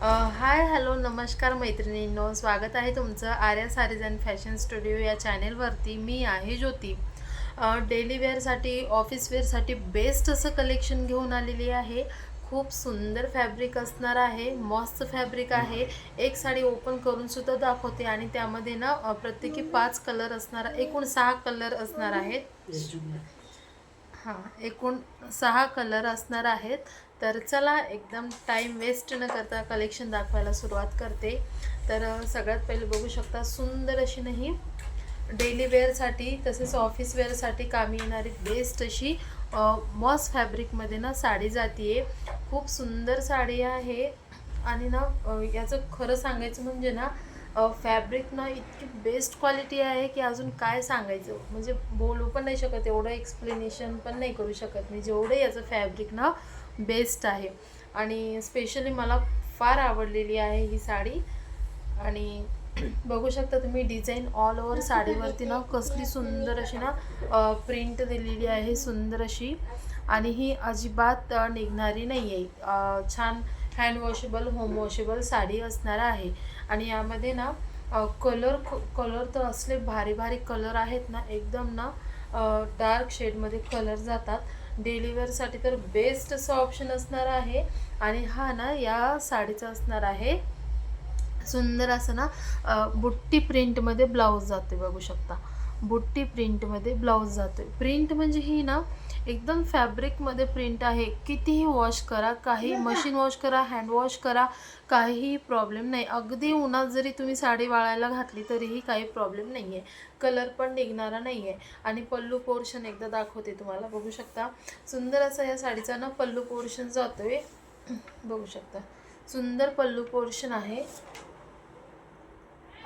Hi hello नमस्कार मैत्रिणींनो, स्वागत आहे तुमचं Arya Sarees and fashion studio या चॅनेलवरती. मी आहे ज्योती. डेली वेअरसाठी ऑफिस वेअरसाठी बेस्ट असं कलेक्शन घेऊन आलेली आहे. खूप सुंदर फॅब्रिक असणार आहे, मस्त फॅब्रिक आहे. एक साडी ओपन करून सुद्धा दाखवते आणि त्यामध्ये ना प्रत्येकी 5 कलर असणार, एकूण 6 कलर असणार आहेत. हां, एकूण 6 कलर असणार आहेत. तर चला एकदम टाईम वेस्ट न करता कलेक्शन दाखवायला सुरुवात करते. तर सगळ्यात पहिले बघू शकता सुंदर अशी नाही डेली वेअरसाठी तसेच ऑफिस वेअरसाठी कामी येणारी बेस्ट अशी मॉस फॅब्रिकमध्ये ना साडी जाती आहे. खूप सुंदर साडी आहे आणि ना याचं खरं सांगायचं म्हणजे ना फॅब्रिक ना इतकी बेस्ट क्वालिटी आहे की अजून काय सांगायचं, म्हणजे बोलू पण नाही शकत, एवढं एक्सप्लेनेशन पण नाही करू शकत मी, जेवढं याचं फॅब्रिक ना बेस्ट आहे. आणि स्पेशली मला फार आवडलेली आहे ही साडी. आणि बघू शकता तुम्ही डिझाईन ऑल ओव्हर साडीवरती ना कसली सुंदर अशी ना प्रिंट दिलेली आहे, सुंदर अशी. आणि ही अजिबात निघणारी नाही आहे. छान hand washable home washable sari असणार आहे. आणि यामध्ये ना कलर कलर तर असले भारी भारी कलर आहेत ना, एकदम ना डार्क शेडमध्ये कलर जातात. डेली वेअरसाठी तर बेस्ट असं ऑप्शन असणार आहे. आणि हा ना या साडीचा असणार आहे सुंदर असं ना बुट्टी प्रिंटमध्ये ब्लाऊज जाते, बघू शकता. बुट्टी प्रिंटमध्ये ब्लाऊज जातोय. प्रिंट म्हणजे ही ना एकदम फॅब्रिकमध्ये प्रिंट आहे. कितीही वॉश करा, काही मशीन वॉश करा, हँड वॉश करा, काहीही प्रॉब्लेम नाही. अगदी उन्हात जरी तुम्ही साडी वाळायला घातली तरीही काही प्रॉब्लेम नाही आहे. कलर पण निघणारा नाही आहे. आणि पल्लू पोर्शन एकदा दाखवते तुम्हाला, बघू शकता. सुंदर असा या साडीचा ना पल्लू पोर्शन जातोय, बघू शकता. सुंदर पल्लू पोर्शन आहे.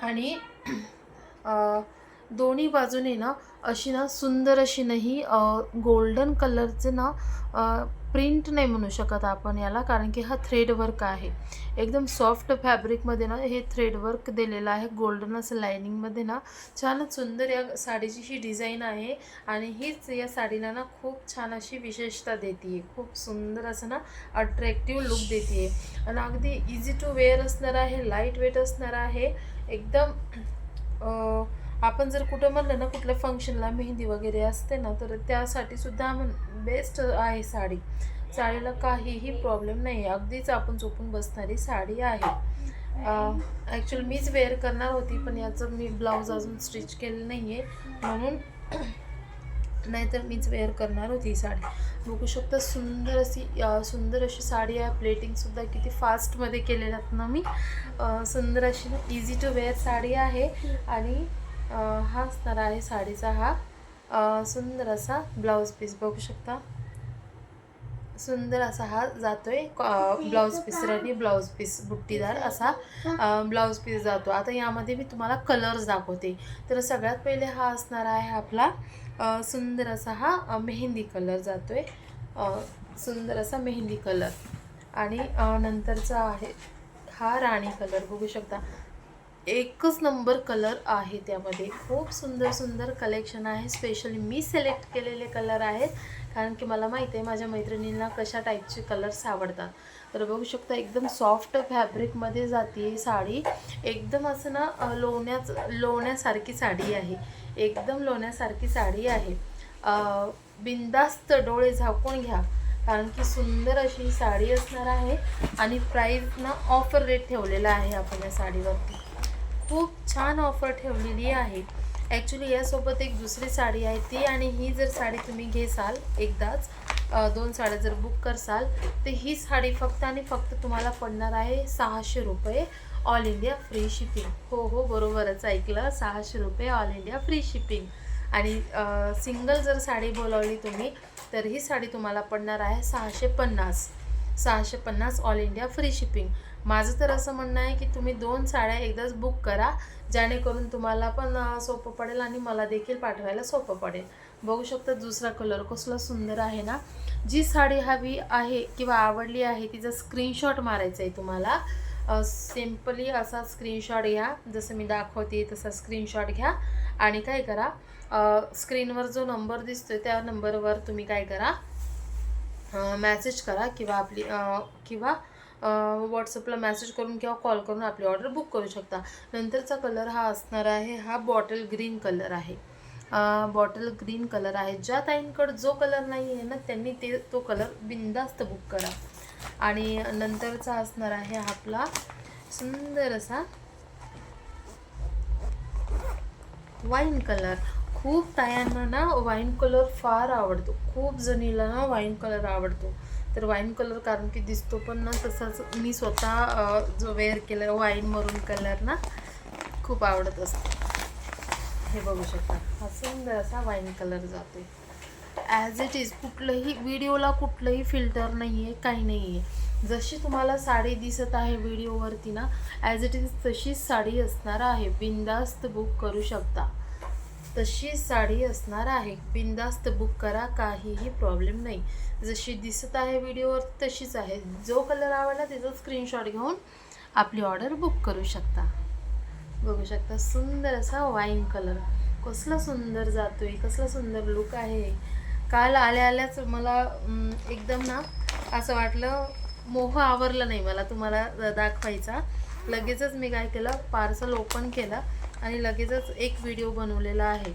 आणि दोन्ही बाजूने ना अशी ना सुंदर अशी नाही गोल्डन कलरचे ना प्रिंट नाही म्हणू शकत आपण याला, कारण की हा थ्रेड वर्क आहे. एकदम सॉफ्ट फॅब्रिकमध्ये ना हे थ्रेड वर्क दिलेलं आहे, गोल्डन असं लायनिंगमध्ये ना. छानच सुंदर या साडीची ही डिझाईन आहे. आणि हीच या साडीला ना खूप छान अशी विशेषता देते आहे, खूप सुंदर असं ना अट्रॅक्टिव्ह लुक देते आहे. आणि अगदी इझी टू वेअर असणार आहे, लाईट वेट असणार आहे एकदम. आपण जर कुठं म्हणलं ना कुठल्या फंक्शनला मेहंदी वगैरे असते ना, तर त्यासाठी सुद्धा बेस्ट आहे साडी. साडीला काहीही प्रॉब्लेम नाही आहे, अगदीच आपण झोपून बसणारी साडी आहे. ॲक्च्युअली मीच वेअर करणार होती, पण याचं मी ब्लाऊज अजून स्टिच केलं नाही आहे म्हणून, नाहीतर मीच वेअर करणार होती ही साडी. बघू शकता सुंदर अशी साडी आहे. प्लेटिंगसुद्धा किती फास्टमध्ये केलेलं आहेत ना मी. सुंदर अशी ना इझी टू वेअर साडी आहे. आणि हा असणार आहे साडीचा हा सुंदर असा ब्लाऊज पीस, बघू शकता. सुंदर असा हा जातोय ब्लाऊज पीस, रनी ब्लाऊज पीस, बुट्टीदार असा ब्लाऊज पीस जातो. आता यामध्ये मी तुम्हाला कलर्स दाखवते. तर सगळ्यात पहिले हा असणार आहे आपला सुंदर असा हा मेहंदी कलर जातोय, सुंदर असा मेहंदी कलर. आणि नंतरचा आहे हा राणी कलर, बघू शकता. एकच नंबर कलर आहे त्यामध्ये. खूप सुंदर सुंदर कलेक्शन आहे. स्पेशली मी सिलेक्ट केलेले कलर आहेत, कारण की मला माहिती आहे माझ्या मैत्रिणींना कशा टाईपचे कलर्स आवडतात. तर बघू शकता एकदम सॉफ्ट फॅब्रिकमध्ये जाते साडी. एकदम असं ना लोण्यासारखी साडी आहे, एकदम लोण्यासारखी साडी आहे. बिंदास्त डोळे झाकून घ्या, कारण की सुंदर अशी साडी असणार आहे. आणि प्राईस ना ऑफर रेट ठेवलेला आहे आपण या साडीवरती, खूप छान ऑफर ठेवलेली आहे. ॲक्च्युली यासोबत एक दुसरी साडी आहे ती, आणि ही जर साडी तुम्ही घेसाल एकदाच 2 साड्या जर बुक करसाल, तर ही साडी फक्त आणि फक्त तुम्हाला पडणार आहे 600 रुपये, ऑल इंडिया फ्री शिपिंग. हो बरोबरच ऐकलं, 600 रुपये ऑल इंडिया फ्री शिपिंग. आणि सिंगल जर साडी बोलावली तुम्ही, तर ही साडी तुम्हाला पडणार आहे 650 ऑल इंडिया फ्री शिपिंग. माझं तर असं म्हणणं आहे की तुम्ही 2 साड्या एकदाच बुक करा, जेणेकरून तुम्हाला पण सोपं पडेल आणि मला देखील पाठवायला सोपं पडेल. बघू शकता दुसरा कलर कसला सुंदर आहे ना. जी साडी हवी आहे किंवा आवडली आहे तिचा स्क्रीनशॉट मारायचा आहे तुम्हाला. सिम्पली असा स्क्रीनशॉट घ्या, जसं मी दाखवते तसा स्क्रीनशॉट घ्या. आणि काय करा, स्क्रीनवर जो नंबर दिसतोय त्या नंबरवर तुम्ही काय करा, मेसेज करा किंवा व्हॉट्सअपला मेसेज करून किंवा कॉल करून आपली ऑर्डर बुक करू शकता. नंतरचा कलर हा असणार आहे, हा बॉटल ग्रीन कलर आहे. बॉटल ग्रीन कलर आहे. ज्या ताईंकडं जो कलर नाही आहे ना, त्यांनी तो कलर बिनधास्त बुक करा. आणि नंतरचा असणार आहे आपला सुंदर असा वाईन कलर. खूप तायांना ना वाईन कलर फार आवडतो, खूप जणीला ना वाईन कलर आवडतो. तर वाईन कलर कारण की दिसतो पण ना तसाच, मी स्वतः जो वेअर केला वाईन मरून कलर ना खूप आवडत असतो. हे बघू शकता, हा सुंदर असा वाईन कलर जातोय ॲज इट इज. कुठलंही व्हिडिओला कुठलंही फिल्टर नाही आहे, काही नाही आहे. जशी तुम्हाला साडी दिसत आहे व्हिडिओवरती ना, ॲज इट इज तशीच साडी असणार आहे. बिनधास्त बुक करू शकता, तशीच साडी असणार आहे. बिनधास्त बुक करा, काहीही प्रॉब्लेम नाही. जशी दिसत आहे व्हिडिओवर तशीच आहे. जो कलर आवडला त्याचा स्क्रीनशॉट घेऊन आपली ऑर्डर बुक करू शकता. बघू शकता सुंदर असा वाईन कलर, कसला सुंदर जातोय, कसला सुंदर लुक आहे. काल आल्या आल्याच मला एकदम ना असं वाटलं, मोह आवरला नाही मला तुम्हाला दाखवायचा. लगेचच मी काय केलं, पार्सल ओपन केला आणि लगेचच एक व्हिडिओ बनवलेला आहे.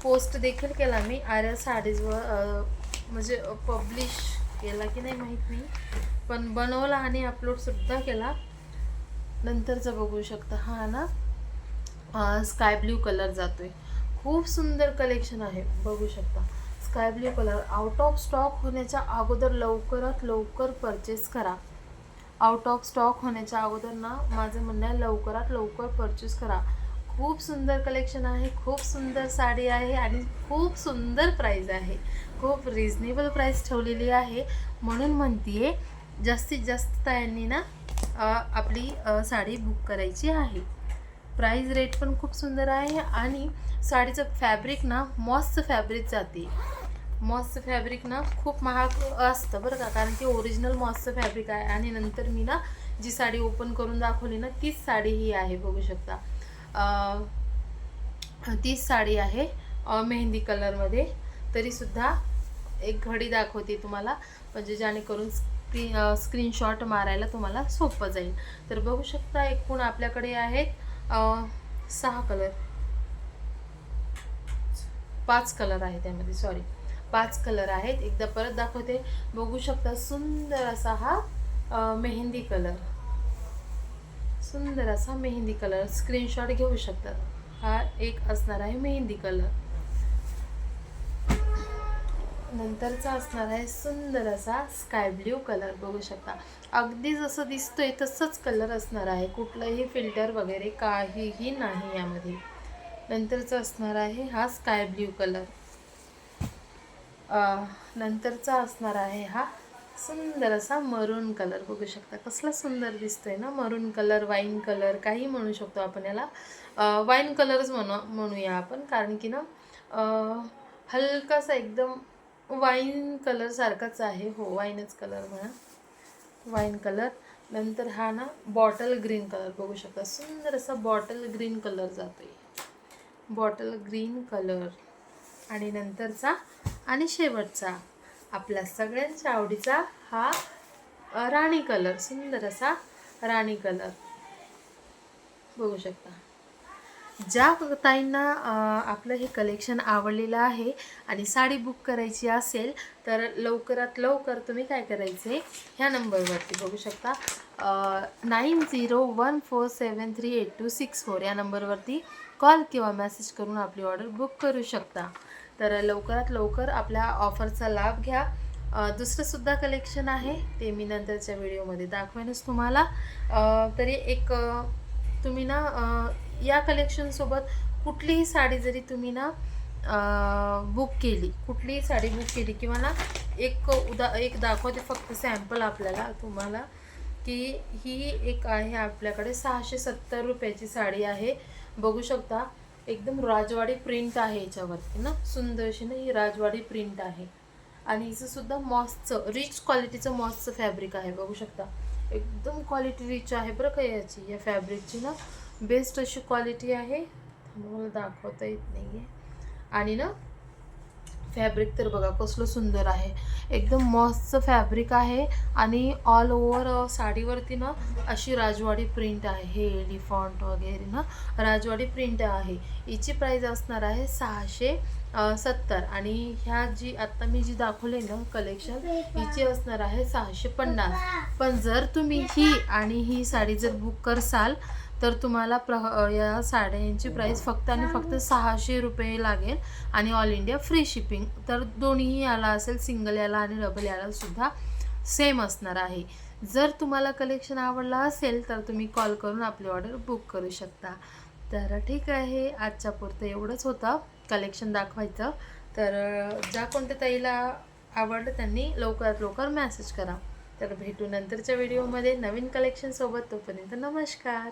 पोस्ट देखील केला मी आर्या साडीजवर, म्हणजे पब्लिश केला की नाही माहीत नाही, पण बनवला आणि अपलोडसुद्धा केला. नंतरचं बघू शकता, हा ना स्काय ब्ल्यू कलर जातोय. खूप सुंदर कलेक्शन आहे, बघू शकता. Sky blue colour out of stock होण्याच्या अगोदर लवकरात लवकर परचेस करा. आउट ऑफ स्टॉक होण्याच्या अगोदर ना माझं म्हणणं आहे, लवकरात लवकर परचेस करा. खूप सुंदर कलेक्शन आहे, खूप सुंदर साडी आहे आणि खूप सुंदर प्राईज आहे. खूप रिजनेबल प्राईस ठेवलेली आहे. म्हणून म्हणते जास्तीत जास्त ताईंनी ना आपली साडी बुक करायची आहे. प्राईज रेट पण खूप सुंदर आहे आणि साडीचं फॅब्रिक ना मॉसचं फॅब्रिक जाते. मॉसचं फॅब्रिक ना खूप महाग असतं बरं का, कारण की ओरिजिनल मॉसचं फॅब्रिक आहे. आणि नंतर मी ना जी साडी ओपन करून दाखवली ना तीच साडी ही आहे, बघू शकता. तीच साडी आहे मेहंदी कलरमध्ये. तरीसुद्धा एक घडी दाखवते तुम्हाला, म्हणजे जेणेकरून स्क्रीनशॉट मारायला तुम्हाला सोपं जाईल. तर बघू शकता एकूण आपल्याकडे आहेत 6 कलर, 5 कलर आहे त्यामध्ये, सॉरी 5 कलर आहेत. एकदा परत दाखवते, बघू शकता सुंदर असा हा मेहंदी कलर, सुंदर असा मेहंदी कलर स्क्रीनशॉट घेऊ शकतात. हा एक असणार आहे मेहंदी कलर. नंतरचा असणार आहे सुंदर असा स्काय ब्ल्यू कलर, बघू शकता. अगदी जसं दिसतोय तसंच कलर असणार आहे, कुठलंही फिल्टर वगैरे काहीही नाही यामध्ये. नंतरचा असणार आहे हा स्काय ब्ल्यू कलर. नंतरचा असणार आहे हा सुंदर असा मरून कलर, बघू शकता कसला सुंदर दिसतोय ना. मरून कलर, वाईन कलर काही म्हणू शकतो आपण याला. वाईन कलरच म्हणूया आपण, कारण की ना हलकासा एकदम वाईन कलर सारखाच आहे. हो, वाईनच कलर म्हणा, वाईन कलर. नंतर हा ना बॉटल ग्रीन कलर, बघू शकता सुंदर असा बॉटल ग्रीन कलर जातोय, बॉटल ग्रीन कलर. आणि नंतरचा आणि शेवटचा आपल्या सगळ्यांच्या आवडीचा हा राणी कलर, सुंदर असा राणी कलर, बघू शकता. ज्या ताईंना आपलं हे कलेक्शन आवडलेलं आहे आणि साडी बुक करायची असेल तर लवकरात लवकर तुम्ही काय करायचे, ह्या नंबरवरती बघू शकता 9014738264 या नंबरवरती कॉल किंवा मेसेज करून आपली ऑर्डर बुक करू शकता. तर लवकरात लवकर आपल्या ऑफरचा लाभ घ्या. दुसरंसुद्धा कलेक्शन आहे, ते मी नंतरच्या व्हिडिओमध्ये दाखवेनच तुम्हाला. तरी एक तुम्ही ना या कलेक्शनसोबत कुठलीही साडी जरी तुम्ही ना बुक केली, कुठलीही साडी बुक केली किंवा ना एक दाखवते फक्त सॅम्पल आपल्याला तुम्हाला, की ही एक आहे आपल्याकडे 670 रुपयाची साडी आहे, बघू शकता. एकदम राजवाडी प्रिंट आहे याच्यावरती ना, सुंदर अशी ना ही राजवाडी प्रिंट आहे. आणि हिचंसुद्धा मॉसचं रिच क्वालिटीचं मॉसचं फॅब्रिक आहे, बघू शकता. एकदम क्वालिटी रिच आहे बरं का याची, या फॅब्रिकची ना बेस्ट अशी क्वालिटी आहे. मला दाखवता येत नाही आहे. आणि ना फॅब्रिक तर बघा कसलं सुंदर आहे, एकदम मस्त फॅब्रिक आहे आणि ऑल ओव्हर साडीवरती ना अशी राजवाडी प्रिंट आहे, हे एलिफंट वगैरे ना राजवाडी प्रिंट आहे. हिची प्राईस असणार आहे 670 आणि ह्या जी आत्ता मी जी दाखवले ना कलेक्शन हिची असणार आहे 650. पण जर तुम्ही ही आणि ही साडी जर बुक करसाल तर तुम्हाला या साड्यांची प्राईस फक्त आणि फक्त 600 रुपये लागेल आणि ऑल इंडिया फ्री शिपिंग. तर दोन्हीही याला असेल, सिंगल याला आणि डबल याला सुद्धा सेम असणार आहे. जर तुम्हाला कलेक्शन आवडला असेल तर तुम्ही कॉल करून आपली ऑर्डर बुक करू शकता. तर ठीक आहे, आजच्या पुरतं एवढंच होतं कलेक्शन दाखवायचं. तर ज्या कोणत्या ताईला आवडलं त्यांनी लवकरात लवकर मेसेज करा. तर भेटू नंतरच्या व्हिडिओमध्ये नवीन कलेक्शनसोबत. तोपर्यंत नमस्कार.